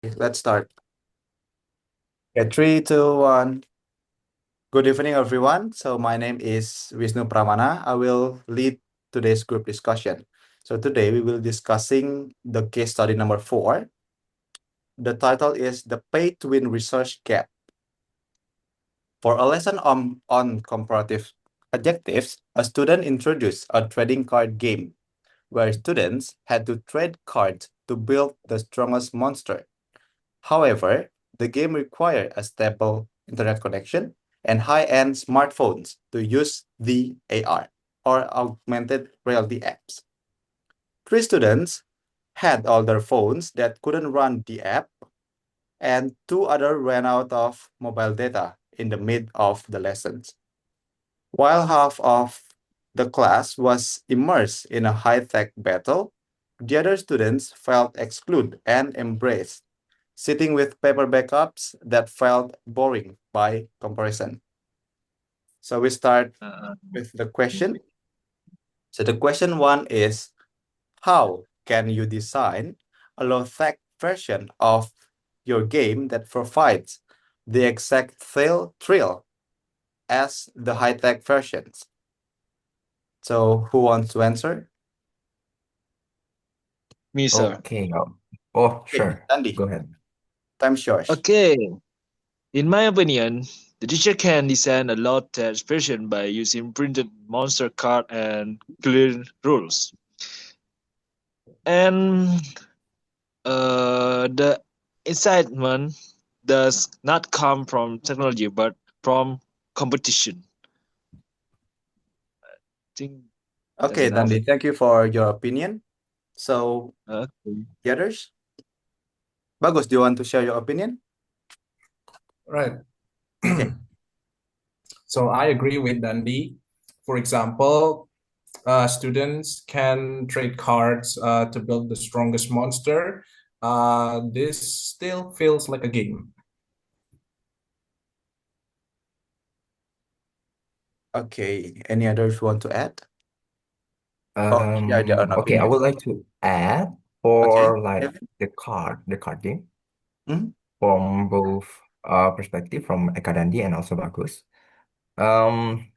Let's start. Okay, 3, 2, 1. Good evening, everyone. So my name is Wisnu Pramana. I will lead today's group discussion. So today we will discussing the case study number 4. The title is The Pay to Win Research Gap. For a lesson on comparative adjectives, a student introduced a trading card game where students had to trade cards to build the strongest monster. However, the game required a stable internet connection and high-end smartphones to use the AR or augmented reality apps. 3 students had older phones that couldn't run the app, and 2 others ran out of mobile data in the mid of the lessons. While half of the class was immersed in a high-tech battle, the other students felt excluded and embraced, sitting with paper backups that felt boring by comparison. So we start with the question. So the question 1 is, how can you design a low-tech version of your game that provides the exact thrill as the high-tech versions? So who wants to answer? Me, sir. Okay. Oh, Okay, sure. Andy, Go ahead. time's yours. Okay. In my opinion, the teacher can design a low test version by using printed monster card and clear rules. And the excitement does not come from technology but from competition. I think that's Okay, enough. Dandy, thank you for your opinion. So Okay. the others? Bagus, do you want to share your opinion? Right. Okay. So I agree with Dandi. For example, students can trade cards to build the strongest monster. This still feels like a game. Okay. Any others want to add? Or share their own Okay, I opinion? would like to add Okay. for like Kevin? the card game Mhm. from both perspective from Ekadandi and also Bagus. Um,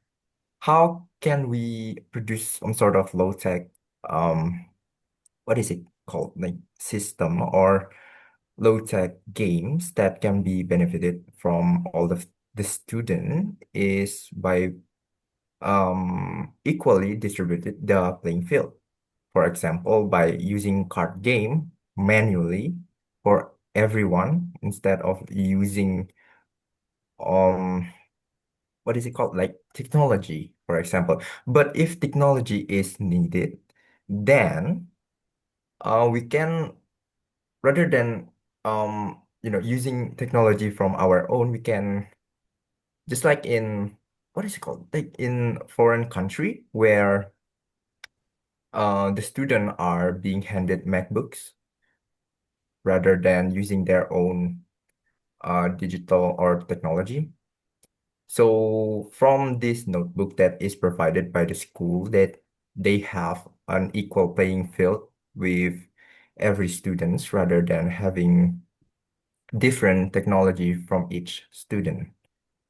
how can we produce some sort of low-tech what is it called? Like system or low-tech games that can be benefited from all of the student is by equally distributed the playing field. For example, by using card game manually for everyone instead of using um what is it called? Like technology, for example. But if technology is needed, then we can rather than using technology from our own, we can just like in what is it called? Like in foreign country where the student are being handed MacBooks rather than using their own digital or technology. So from this notebook that is provided by the school, that they have an equal playing field with every students rather than having different technology from each student.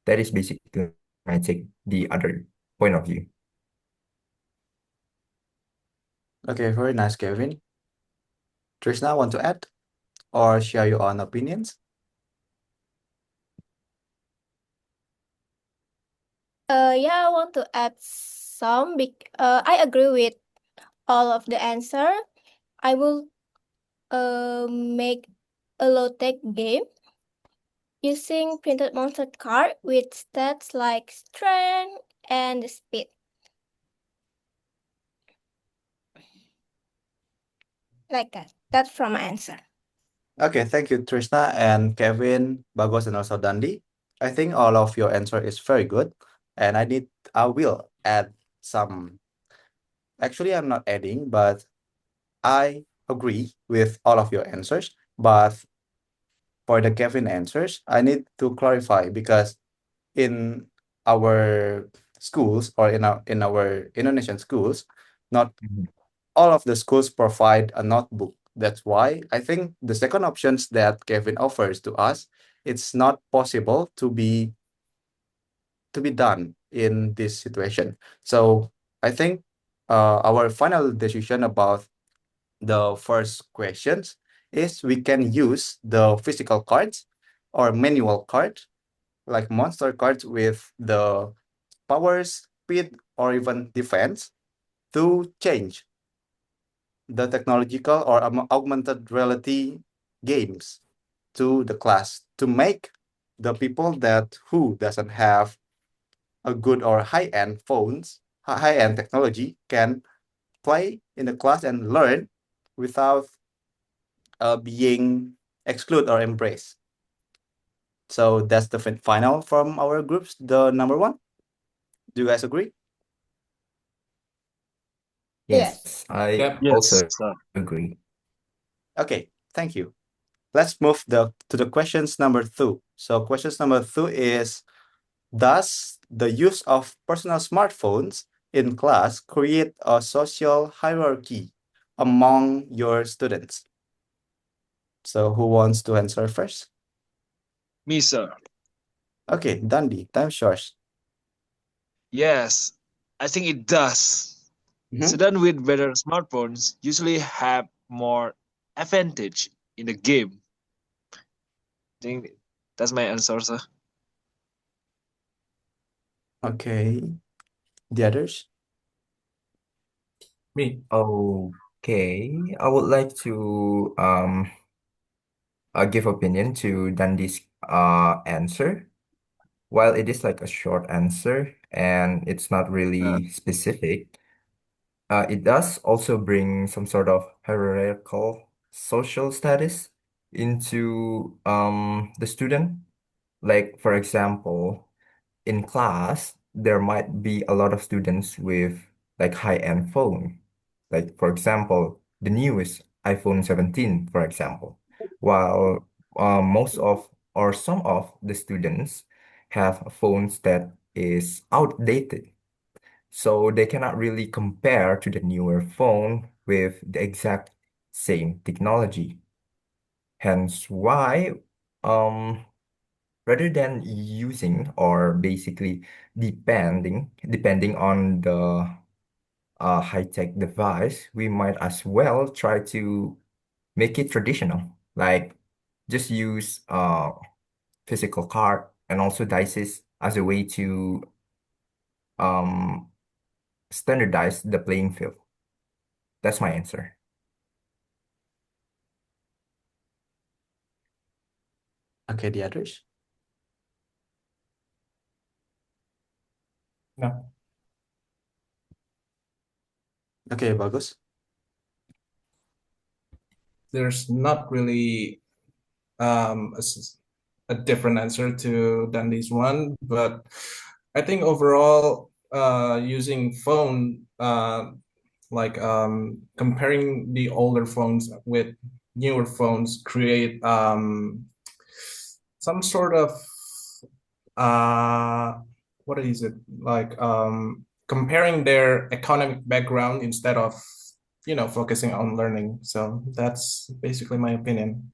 That is basically I take the other point of view. Okay, very nice, Kevin. Trisna, want to add or share your own opinions? Yeah, I want to add some. I agree with all of the answer. I will make a low tech game using printed monster card with stats like strength and speed. Like that. That's from my answer. Okay, thank you, Trisna and Kevin, Bagus, and also Dandi. I think all of your answer is very good, and I will add some. Actually, I'm not adding, but I agree with all of your answers. But for the Kevin answers, I need to clarify because in our schools or in our Indonesian schools, not Mhm. all of the schools provide a notebook That's why I think the second options that Kevin offers to us, it's not possible to be done in this situation. So I think our final decision about the first questions is we can use the physical cards or manual cards, like monster cards with the power, speed, or even defense to change the technological or augmented reality games to the class to make the people that who doesn't have a good or high-end phones, high-end technology can play in the class and learn without being excluded or embraced. So that's the final from our groups, the number one. Do you guys agree? Yes. Yes, I Yep. also Yes, agree. Okay, thank you. Let's move to the questions number two. So questions number two is, does the use of personal smartphones in class create a social hierarchy among your students? So who wants to answer first? me, sir. Okay, Dundee, time's yours. Yes, I think it does. Mhm. Students with better smartphones usually have more advantage in the game. I think that's my answer, sir. Okay, the others? Me. Okay, I would like to give opinion to Dandy's answer. While it is like a short answer and it's not really specific, it does also bring some sort of hierarchical social status into the student. Like, for example, in class, there might be a lot of students with like high-end phone. Like, for example, the newest iPhone 17, for example, while most of or some of the students have phones that is outdated. So they cannot really compare to the newer phone with the exact same technology. Hence why, um, rather than using or basically depending on the high-tech device, we might as well try to make it traditional. Like just use physical card and also dices as a way to um standardize the playing field. That's my answer. Okay, the others? No. Okay, Bagus. There's not really a different answer to Dandy's one, but I think overall, using phone, like comparing the older phones with newer phones, create some sort of uh, what is it like comparing their economic background instead of focusing on learning. So that's basically my opinion.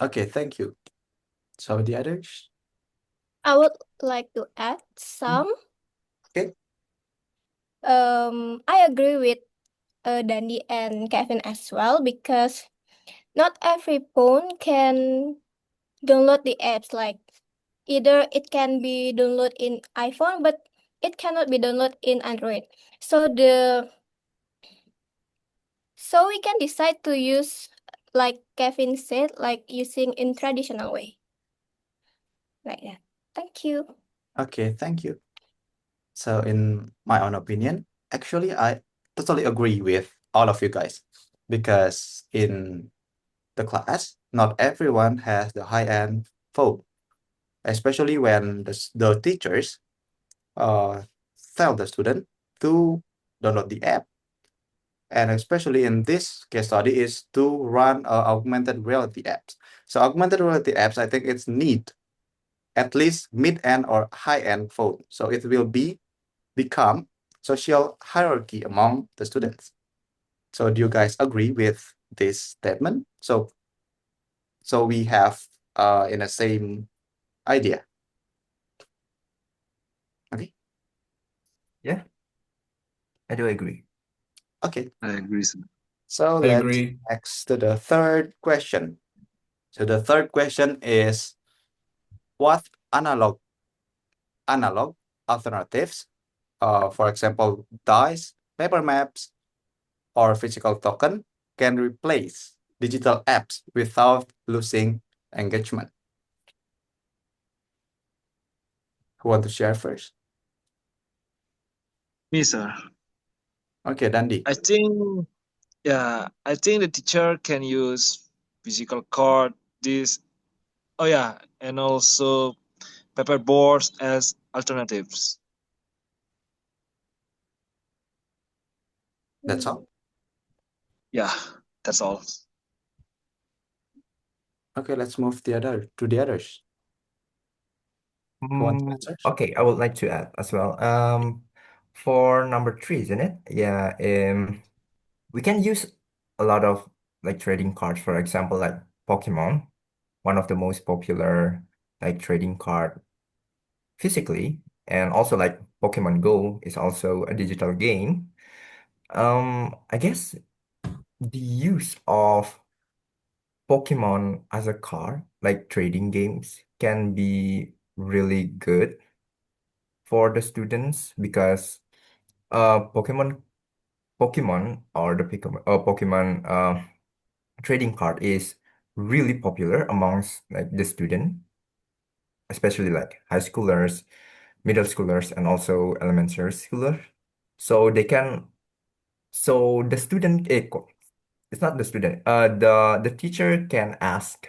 Okay, thank you. So the others? I would like to add some. Okay. I agree with Dandy and Kevin as well, because not every phone can download the apps. Like either it can be downloaded in iPhone, but it cannot be downloaded in Android. So we can decide to use, like Kevin said, like using in traditional way. Like that. Thank you. Okay, thank you. So in my own opinion, actually, I totally agree with all of you guys because in the class, not everyone has the high-end phone, especially when the teachers uh, tell the student to download the app. And especially in this case study is to run augmented reality apps. So augmented reality apps, I think it's need at least mid-end or high-end phone. So it will become social hierarchy among the students. So do you guys agree with this statement? So we have in the same idea. Okay. Yeah, I do agree. Okay. I agree, sir. So I let's agree. next to the third question. So the third question is, what analog alternatives, for example, dice, paper maps, or physical token, can replace digital apps without losing engagement? Who want to share first? Me, sir. Okay, Dandi. I think, yeah, I think the teacher can use physical card, this, oh yeah, and also paper boards as alternatives. That's all. Yeah, that's all. Okay, let's move to the others. Who want to answer? Okay, I would like to add as well. For number three, isn't it? Yeah, we can use a lot of like trading cards, for example, like Pokemon, one of the most popular like trading card physically, and also like Pokemon Go is also a digital game. I guess the use of Pokemon as a card, like trading games, can be really good for the students because Pokemon or the Pokemon trading card is really popular amongst like the student, especially like high schoolers, middle schoolers, and also elementary schoolers. So they can, so the student, it's not the student, the teacher can ask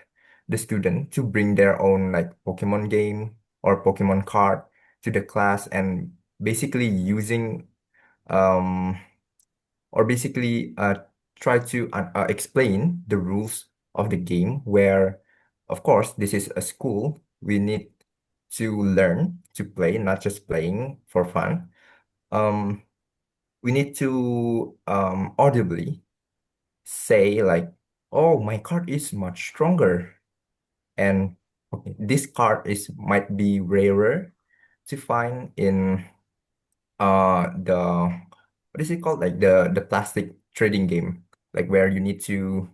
the student to bring their own like Pokemon game or Pokemon card to the class and basically using um or basically try to explain the rules of the game where of course this is a school, we need to learn to play, not just playing for fun. um we need to audibly say like, oh, my card is much stronger, and okay, this card is might be rarer to find in the what is it called, like the plastic trading game, like where you need to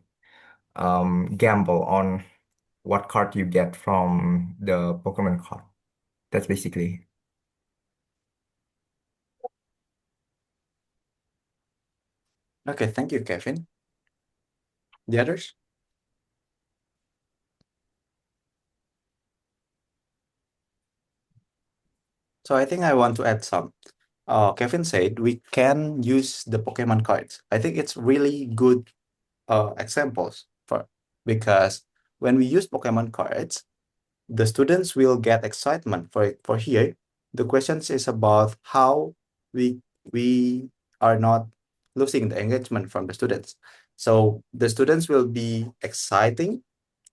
gamble on what card you get from the Pokemon card. That's basically. Okay, thank you, Kevin. The others? So I think I want to add some. Kevin said we can use the Pokemon cards. I think it's really good examples for, because when we use Pokemon cards, the students will get excitement for here. The questions is about how we are not losing the engagement from the students. So the students will be excited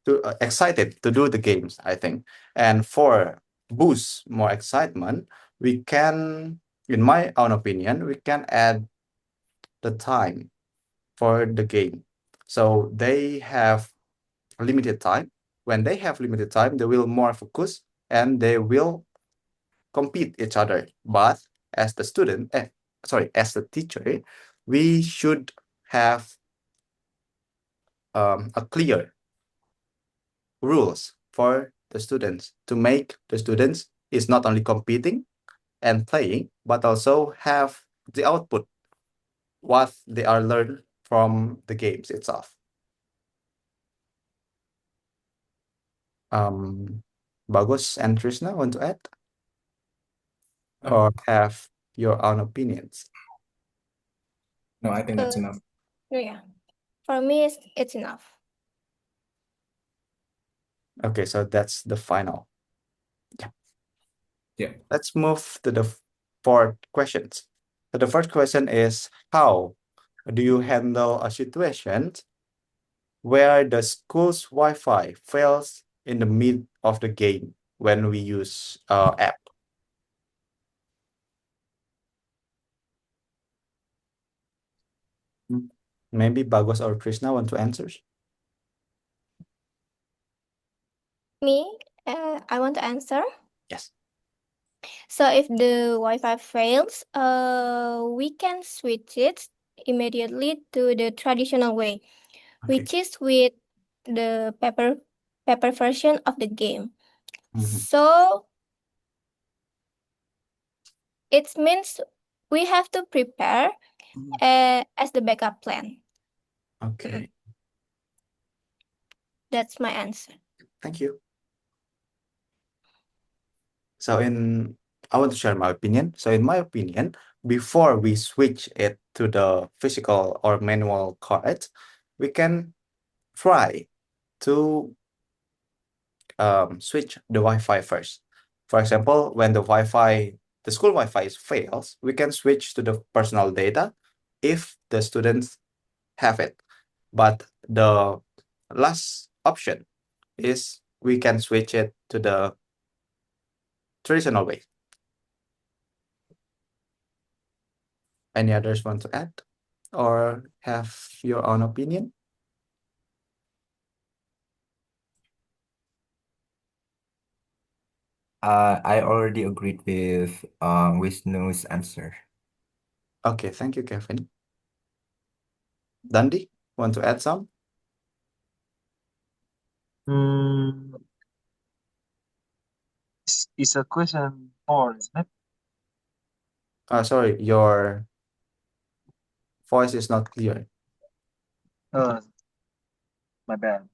to do the games, I think. And for boost more excitement, we can, in my own opinion, we can add the time for the game. So they have limited time. When they have limited time, they will more focus and they will compete each other. But as the student, as the teacher, we should have a clear rules for the students to make the students is not only competing and playing, but also have the output, what they are learned from the games itself. Bagus and Trisna want to add or have your own opinions? No, I think that's enough. Yeah, for me, it's enough. Okay, so that's the final. Yeah. Let's move to the fourth questions. So the first question is, how do you handle a situation where the school's Wi-Fi fails in the mid of the game when we use app? Maybe Bagus or Krisna want to answer? Me, I want to answer. Yes. So if the Wi-Fi fails, we can switch it immediately to the traditional way, Okay. which is with the paper version of the game. So it means we have to prepare as the backup plan. Okay. That's my answer. Thank you. So I want to share my opinion. So in my opinion, before we switch it to the physical or manual card, we can try to switch the Wi-Fi first. For example, when the school Wi-Fi fails, we can switch to the personal data if the students have it. But the last option is we can switch it to the traditional way. Any others want to add or have your own opinion? I already agreed with Wisnu's answer. Okay, thank you, Kevin. Dandi, want to add some? It's a question 4, isn't it? Sorry, your voice is not clear. My bad.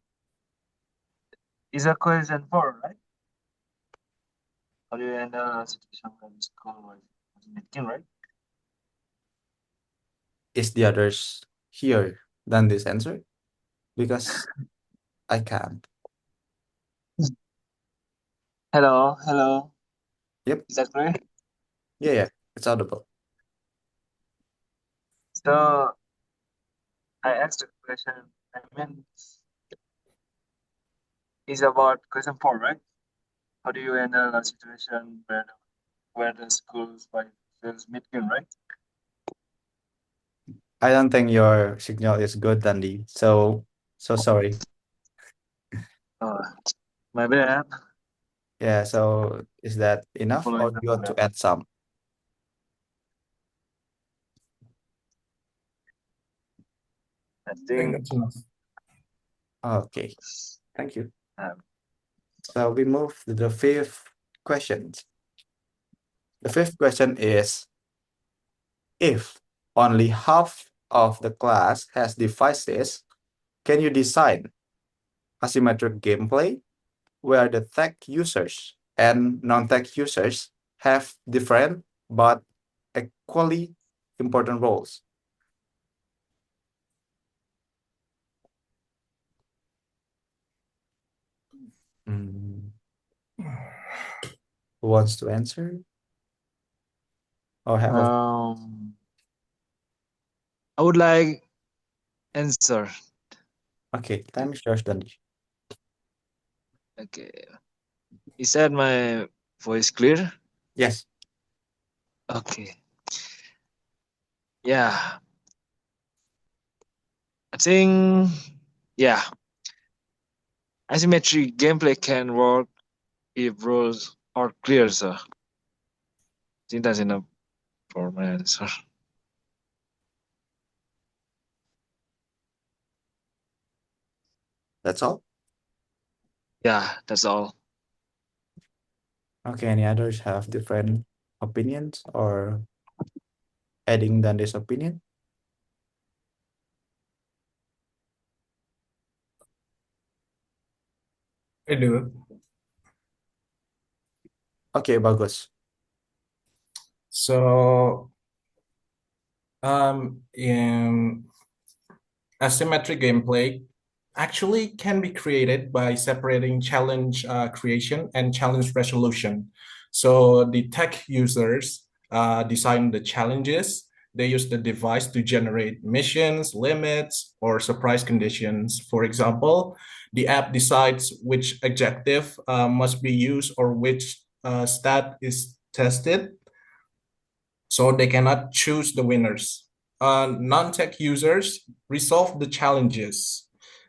It's a question 4, right? How do you handle a situation when the school was meeting, right? Is the others here than this answer? Because I can't. Hello. Yep. Is that correct? Yeah, it's audible. So I asked the question. I mean, it's about question 4, right? How do you handle a situation where the school's feels meeting, right? I don't think your signal is good, Dandi. So sorry. My bad. Yeah, so is that enough or Following do the you want to program. add some? I I think think that's enough. Okay, thank you. um, So we move to the fifth question. The fifth question is, if only half of the class has devices, can you design asymmetric gameplay where the tech users and non-tech users have different but equally important roles? Mm, Who wants to answer? Or have a I would like answer. okay, time is yours, Dandi. Okay. Is that my voice clear? Yes. Okay. Yeah. I think yeah. Asymmetric gameplay can work if rules are clear, sir. I think that's enough for my answer. That's all? Yeah, that's all. Okay, any others have different opinions or adding than this opinion? I do. Okay, Bagus. So, in asymmetric gameplay actually can be created by separating challenge creation and challenge resolution. So the tech users design the challenges. They use the device to generate missions, limits, or surprise conditions. For example, the app decides which adjective must be used or which stat is tested. So they cannot choose the winners. non-tech users resolve the challenges.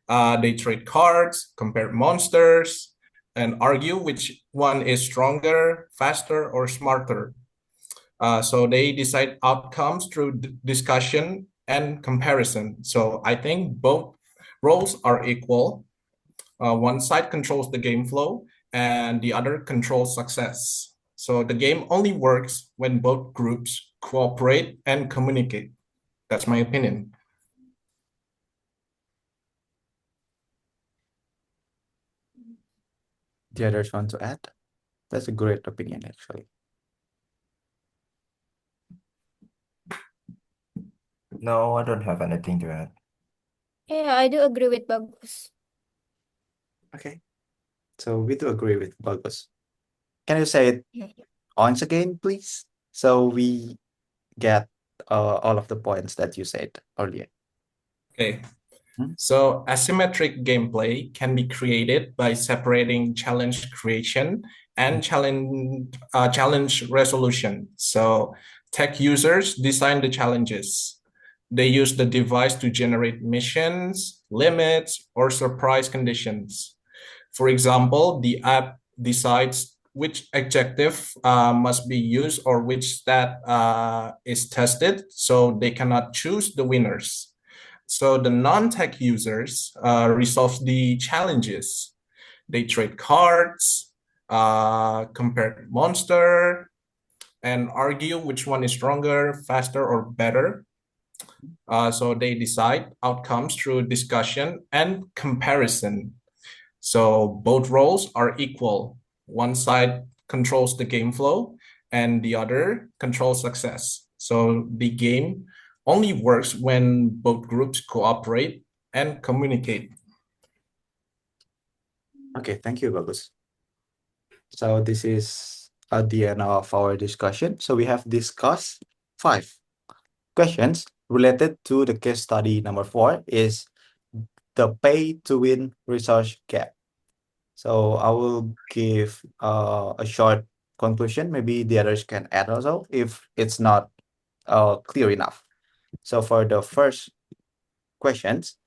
They trade cards, compare monsters, and argue which one is stronger, faster, or smarter. So they decide outcomes through discussion and comparison. So I think both roles are equal. One side controls the game flow and the other controls success. So the game only works when both groups cooperate and communicate. That's my opinion. The others want to add? That's a great opinion, actually. No, I don't have anything to add. Yeah, I do agree with Bagus. Okay. So we do agree with Bagus. Can you say it Yeah. once again, please? So we get all of the points that you said earlier. Okay. Hmm? So asymmetric gameplay can be created by separating challenge creation and challenge resolution. So tech users design the challenges. They use the device to generate missions, limits, or surprise conditions. For example, the app decides which adjective must be used or which stat is tested, so they cannot choose the winners. So the non-tech users resolve the challenges. They trade cards, compare monster, and argue which one is stronger, faster, or better. So they decide outcomes through discussion and comparison. So both roles are equal. One side controls the game flow and the other controls success. So the game only works when both groups cooperate and communicate. Okay, thank you, Bagus. So this is at the end of our discussion. So we have discussed 5 questions related to the case study number 4 is the pay to win research gap. So I will give a short conclusion. Maybe the others can add also if it's not clear enough. So for the first questions,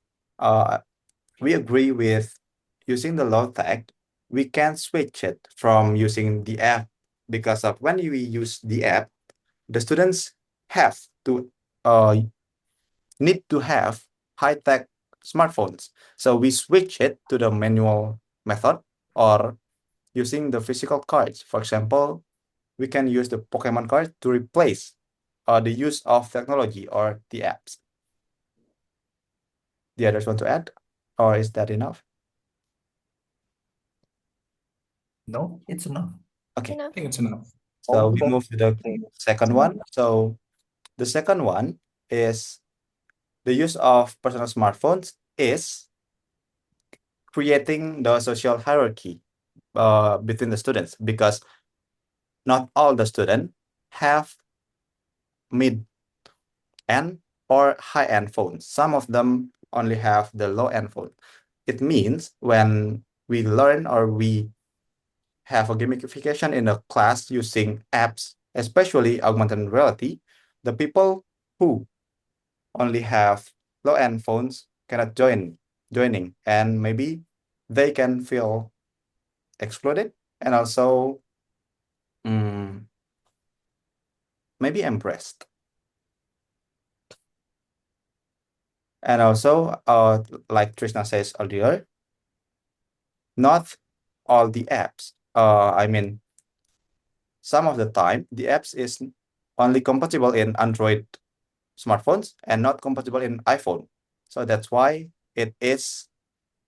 we agree with using the low tag. We can switch it from using the app because of when we use the app, the students have to need to have high-tech smartphones. So we switch it to the manual method or using the physical cards. For example, we can use the Pokemon card to replace the use of technology or the apps. The others want to add, or is that enough? No, it's enough. Okay, I think it's enough. so we move to the second one. So the second one is the use of personal smartphones is creating the social hierarchy between the students because not all the students have mid-end or high-end phones. Some of them only have the low-end phone. It means when we learn or we have a gamification in a class using apps, especially augmented reality, the people who only have low-end phones cannot joining, and maybe they can feel excluded and also maybe embraced. And also, like Trisna says earlier, not all the apps. I mean, some of the time the apps is only compatible in Android smartphones and not compatible in iPhone. So that's why it is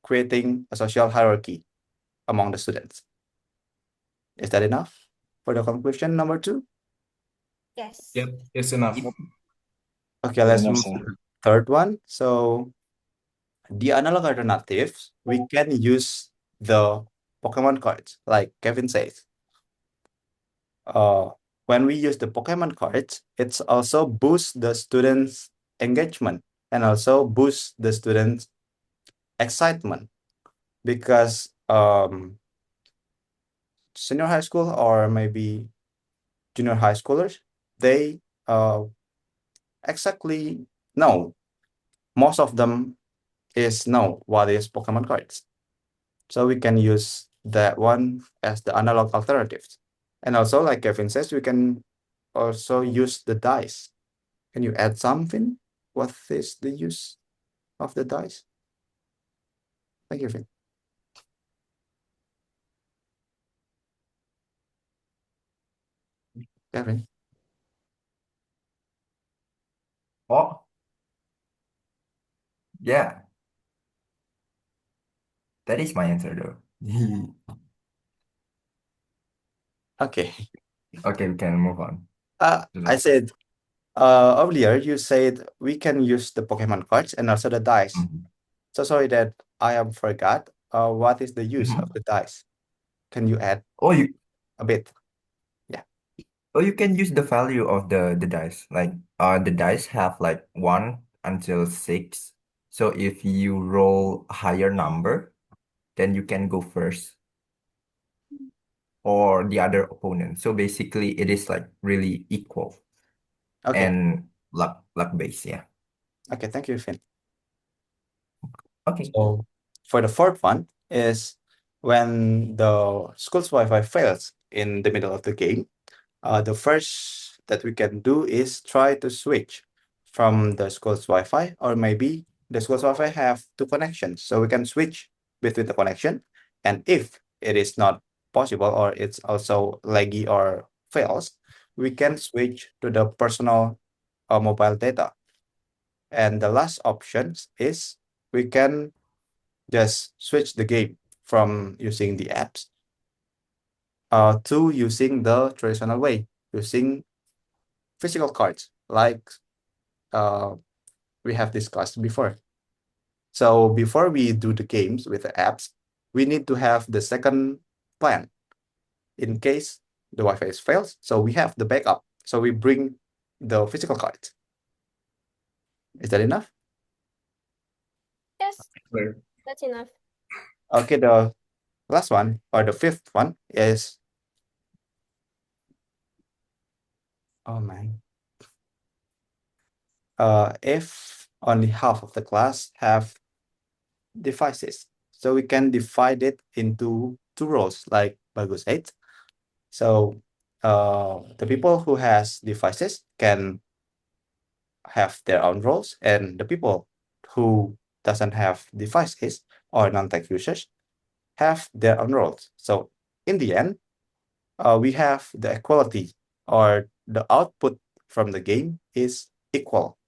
creating a social hierarchy among the students. Is that enough for the conclusion number 2? Yes. Yep, it's enough. Okay, let's Enough, move sir. to the third one. So the analog alternatives, we can use the Pokemon cards, like Kevin says. When we use the Pokemon cards, it's also boosts the students' engagement and also boosts the students' excitement because senior high school or maybe junior high schoolers, they exactly know. Most of them is know what is Pokemon cards. So we can use that one as the analog alternatives. And also, like Kevin says, we can also use the dice. Can you add something? What is the use of the dice? Thank you, Vin. Kevin. Oh, yeah, that is my answer though. Okay. Okay, we can move on. I said earlier you said we can use the Pokemon cards and also the dice. Mhm. So sorry that I am forgot. What is the use of the dice? Can you add Oh, you a bit? Yeah. you can use the value of the dice. Like the dice have like 1 until 6. So if you roll a higher number, then you can go first or the other opponent. So basically it is like really equal Okay. and luck based, yeah. Okay. Thank you, Finn. Okay. So for the fourth one is when the school's Wi-Fi fails in the middle of the game, the first that we can do is try to switch from the school's Wi-Fi, or maybe the school's Wi-Fi have two connections. So we can switch between the connection. And if it is not possible or it's also laggy or fails, we can switch to the personal mobile data. And the last option is we can just switch the game from using the apps to using the traditional way, using physical cards like uh, we have discussed before. So before we do the games with the apps, we need to have the second plan in case the Wi-Fi fails. So we have the backup. So we bring the physical cards. Is that enough? Yes, Clear. that's enough. Okay, the last one or the fifth one is, oh man, if only half of the class have devices. So we can divide it into two rows like Bagus 8. So the people who has devices can have their own roles, and the people who doesn't have devices or non-tech users have their own roles. So in the end, we have the equality or the output from the game is equal.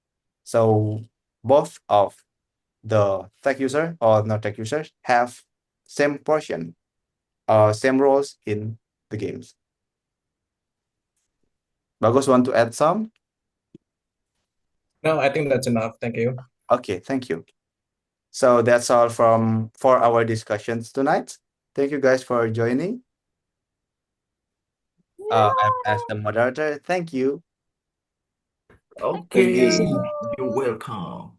So both of the tech user or not tech users have same portion, same roles in the games. Bagus want to add some? No, I think that's enough. Thank you. Okay, thank you. So that's all from for our discussions tonight. Thank you guys for joining. I'm as the moderator. Thank you. Okay, Thank you. you're welcome.